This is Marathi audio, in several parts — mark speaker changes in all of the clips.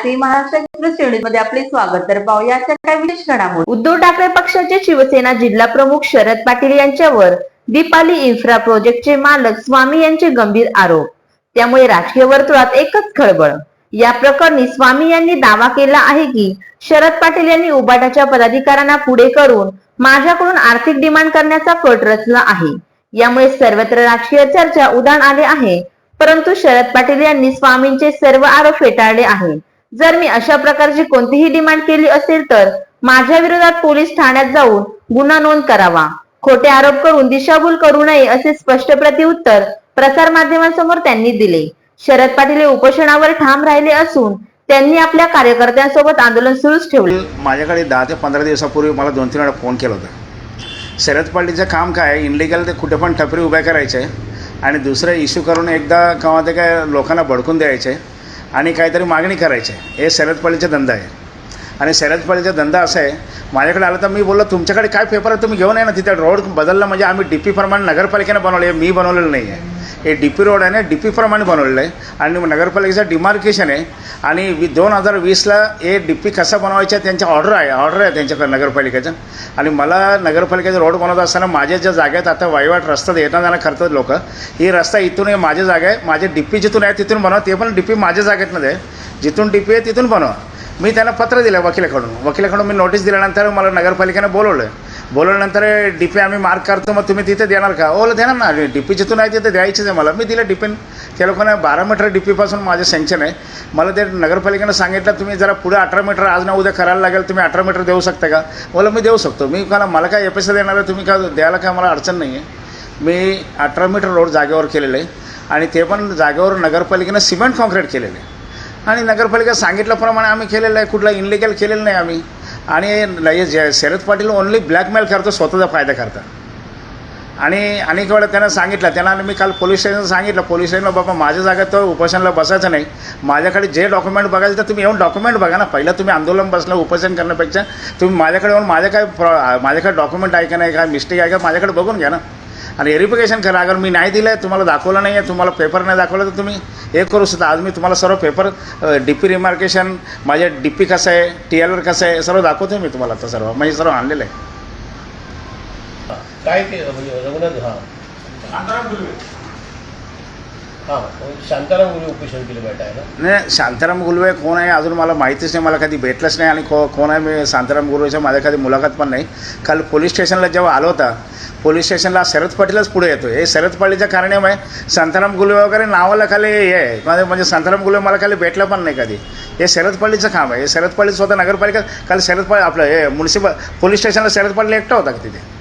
Speaker 1: राष्ट्रीय महाराष्ट्र एक्सप्रेस श्रेणीमध्ये आपले स्वागत। तर पाहूया काही विशेष घडामोडी। उद्धव ठाकरे पक्षाचे शिवसेना जिल्हा प्रमुख शरद पाटील यांच्यावर दीपाली इन्फ्रा प्रोजेक्टचे मालक स्वामी यांचे गंभीर आरोप। त्यामुळे राजकीय वर्तुळात एकच खळबळ। या प्रकरणी स्वामी यांनी दावा केला आहे की शरद पाटील यांनी उबाटाच्या पदाधिकाऱ्यांना पुढे करून माझ्याकडून आर्थिक डिमांड करण्याचा कट रचला आहे। यामुळे सर्वत्र राजकीय चर्चा उधाण आले आहे। परंतु शरद पाटील यांनी स्वामींचे सर्व आरोप फेटाळले आहे। जर मी अशा प्रकारची कोणतीही डिमांड केली असेल तर माझ्या विरोधात पोलीस ठाण्यात जाऊन गुन्हा नोंद करावा, खोटे आरोप करून दिशाभूल करू नये असे स्पष्ट प्रत्युत्तर प्रसार माध्यमांसमोर त्यांनी दिले। शरद पाटील हे उपोषणावर ठाम राहिले असून त्यांनी आपल्या कार्यकर्त्यांसोबत आंदोलन सुरूच ठेवले।
Speaker 2: माझ्याकडे 10 ते 15 दिवसापूर्वी मला 2-3 वेळा फोन केला होता। शरद पाटीलचं काम काय, इनलिगल ते कुठे पण टपरी उभ्या करायचे आणि दुसरे इश्यू करून एकदा केव्हा ते काय लोकांना भडकून द्यायचे आणि काहीतरी मागणी करायचे। हे शरद पाटीलचा धंदा आहे। आणि शरद पाटीलचा धंदा असा आहे, माझ्याकडे आलं तर मी बोललो तुमच्याकडे काय पेपर आहे तुम्ही घेऊन या ना। तिथे रोड बदलला म्हणजे आम्ही DP प्रमाणे नगरपालिकेने बनवले, मी बनवलेलं नाही आहे। हे DP रोड आहे ना, DP प्रमाणे बनवलेलं आहे आणि नगरपालिकेचं डिमार्केशन आहे। आणि 2020ला हे DP कसा बनवायचा त्यांच्या ऑर्डर आहे त्यांच्याकडे नगरपालिकेचं। आणि मला नगरपालिकेचा रोड बनवत असताना माझ्या ज्या जागेत आता वाईवाट रस्ता येणं जाणं करतात लोक, ही रस्ता इथून आहे माझ्या जागा आहे, माझे DP जिथून आहे तिथून बनवा, ते पण DP माझ्या जागेतमध्ये आहे, जिथून DP आहे तिथून बनवा। मी त्यांना पत्र दिलं वकिलाकडून मी नोटीस दिल्यानंतर मला नगरपालिकेने बोलवल्यानंतर DP आम्ही मार्क करतो, मग तुम्ही तिथे देणार का? ओलं देणार ना, DP जिथून आहे तिथे द्यायचंच आहे मला। मी दिलं DP, त्या लोकांना 12 मीटर DP पासून माझं सँक्शन आहे। मला ते नगरपालिकेनं सांगितलं तुम्ही जरा पुढे 18 मीटर आज ना उद्या करायला लागेल, तुम्ही 18 मीटर देऊ शकता का? बोला मी देऊ शकतो। मी मला काय पैसे देणार आहे, तुम्ही काय द्यायला काय मला अडचण नाही आहे। मी 18 मीटर रोड जागेवर केलेलं आहे आणि ते पण जागेवर नगरपालिकेनं सिमेंट कॉन्क्रीट केलेलं आहे आणि नगरपालिका सांगितल्याप्रमाणे आम्ही केलेलं आहे, कुठला इनलिगल केलेलं नाही आम्ही। आणि शरद पाटील ओनली ब्लॅकमेल करतो, स्वतःचा फायदा करता। आणि अनेक वेळा त्यांना सांगितलं, त्यांना मी काल पोलीस स्टेशनला सांगितलं, पोलीस स्टेशनला बाबा माझ्या जागेत तर उपोषणाला बसायचं नाही, माझ्याकडे जे डॉक्युमेंट बघायचं तर तुम्ही येऊन डॉक्युमेंट बघा ना। पहिलं तुम्ही आंदोलन बसलं उपोषण करण्यापेक्षा तुम्ही माझ्याकडे येऊन माझ्याकडे डॉक्युमेंट आहे का नाही, काय मिस्टेक आहे का माझ्याकडे बघून घ्या ना आणि व्हेरिफिकेशन करा। अगर मी नाही दिलं तुम्हाला दाखवलं नाही आहे, तुम्हाला पेपर नाही दाखवलं तर तुम्ही हे करू शकता। आज मी तुम्हाला सर्व पेपर DP रिमार्केशन, माझे DP कसं आहे, TLR कसं आहे, सर्व दाखवतो मी तुम्हाला। आता सर्व म्हणजे सर्व आणलेलं आहे।
Speaker 3: काय ते रघुनाथ शांताराम गुलवे उपोषण केलं भेटाय ना?
Speaker 2: नाही, शांताराम गुलवे कोण आहे अजून मला माहितीच नाही, मला कधी भेटलंच नाही आणि कोण आहे मी शांताराम गुलवेच्या माझ्या कधी मुलाखत पण नाही। काल पोलीस स्टेशनला जेव्हा आलो होता, पोलीस स्टेशनला शरद पाटीलच पुढे येतो। हे शरद पाटीलच्या कारणामुळे शांताराम गुलवे वगैरे नावाला खाली हे आहे, म्हणजे शांताराम गुलवे मला खाली भेटला पण नाही कधी। हे शरद पाटीलचं काम आहे। हे शरद पाटील स्वतः नगरपालिका काल शरद पाटील आपलं हे म्युनिसिपल पोलीस स्टेशनला शरद पाटील एकटा होता तिथे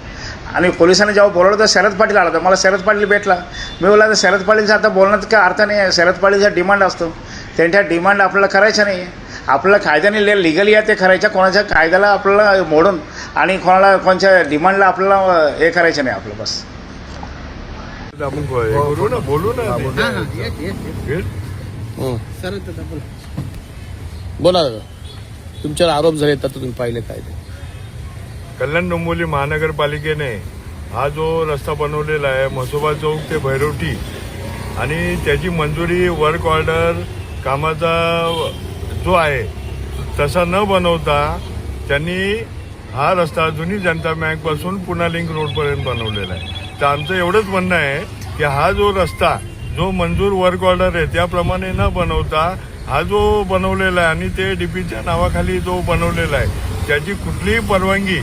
Speaker 2: आणि पोलिसांनी जेव्हा बोलवलं तर शरद पाटील आला होता, मला शरद पाटील भेटला। मी बोलला तर शरद पाटीलचा आता बोलण्यात काय अर्थ नाही आहे। शरद पाटीलचा डिमांड असतो, त्यांच्या डिमांड आपल्याला करायचा नाही आहे। आपल्याला कायद्याने लिगली आहे ते करायच्या, कोणाच्या कायद्याला आपल्याला मोडून आणि कोणाच्या डिमांडला आपल्याला हे करायचं नाही आपलं। बस
Speaker 3: बोला तुमच्यावर आरोप झाले तर तुम्ही पाहिले काय ते?
Speaker 4: कल्याण डोंबिवली महानगरपालिकेने हा जो रस्ता बनवलेला आहे म्हसोबा चौक ते भैरवटी आणि त्याची मंजुरी वर्क ऑर्डर कामाचा जो आहे तसा न बनवता त्यांनी हा रस्ता जुनी जनता बँकपासून पुणा लिंक रोडपर्यंत बनवलेला आहे। तर आमचं एवढंच म्हणणं आहे की हा जो रस्ता जो मंजूर वर्क ऑर्डर आहे त्याप्रमाणे न बनवता हा जो बनवलेला आहे आणि ते DPच्या नावाखाली जो बनवलेला आहे त्याची कुठलीही परवानगी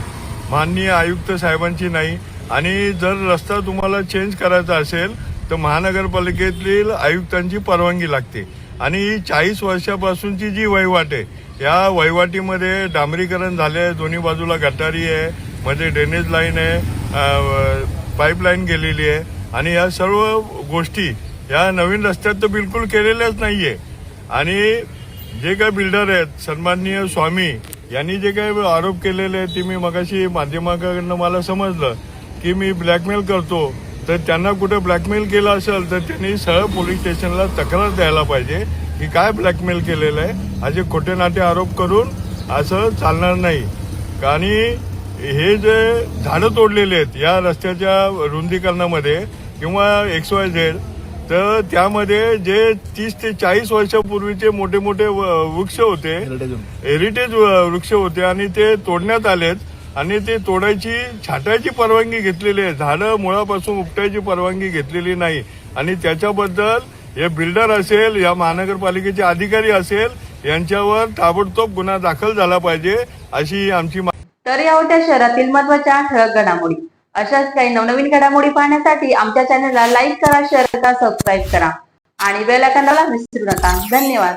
Speaker 4: माननीय आयुक्त साहेबांची नाही। आणि जर रस्ता तुम्हाला चेंज करायचा असेल तर महानगरपालिकेतील आयुक्तांची परवानगी लागते। आणि 40 वर्षापासूनची जी वहिवाट आहे, या वहिवाटीमध्ये डांबरीकरण झाले, दोन्ही बाजूला गटारी आहे, मध्ये ड्रेनेज लाईन आहे, पाईपलाईन गेलेली आहे आणि या सर्व गोष्टी या नवीन रस्त्यात तर बिलकुल केलेल्याच नाही आहे। आणि जे काय बिल्डर आहेत सन्माननीय स्वामी यांनी जे काही आरोप केलेले आहेत ते मी मगाशी माध्यमाकडनं मला समजलं की मी ब्लॅकमेल करतो, तर त्यांना कुठे ब्लॅकमेल केलं असेल तर त्यांनी सरळ पोलीस स्टेशनला तक्रार द्यायला पाहिजे की काय ब्लॅकमेल केलेलं आहे। असे खोटे नाटे आरोप करून असं चालणार नाही। आणि हे जे झाडं तोडलेले आहेत या रस्त्याच्या रुंदीकरणामध्ये किंवा XYZ तर त्यामध्ये जे 30 ते 40 वर्षापूर्वीचे मोठे मोठे वृक्ष होते, हेरिटेज वृक्ष होते आणि ते तोडण्यात आलेत आणि ते तोडायची छाटायची परवानगी घेतलेली आहे. झाडं मुळापासून उपटायची परवानगी घेतलेली नाही आणि त्याच्याबद्दल हे बिल्डर असेल, या महानगरपालिकेचे अधिकारी असेल यांच्यावर ताबडतोब गुन्हा दाखल झाला पाहिजे अशी आमची
Speaker 1: तर या होत्या शहरातील महत्त्वाच्या ठळक घडामोडी. अशाच काही नवनवीन घडामोडी पाहण्यासाठी आमच्या चॅनलला लाईक करा, शेअर करा, सबस्क्राईब करा आणि बेल आयकॉनला विसरू नका. धन्यवाद.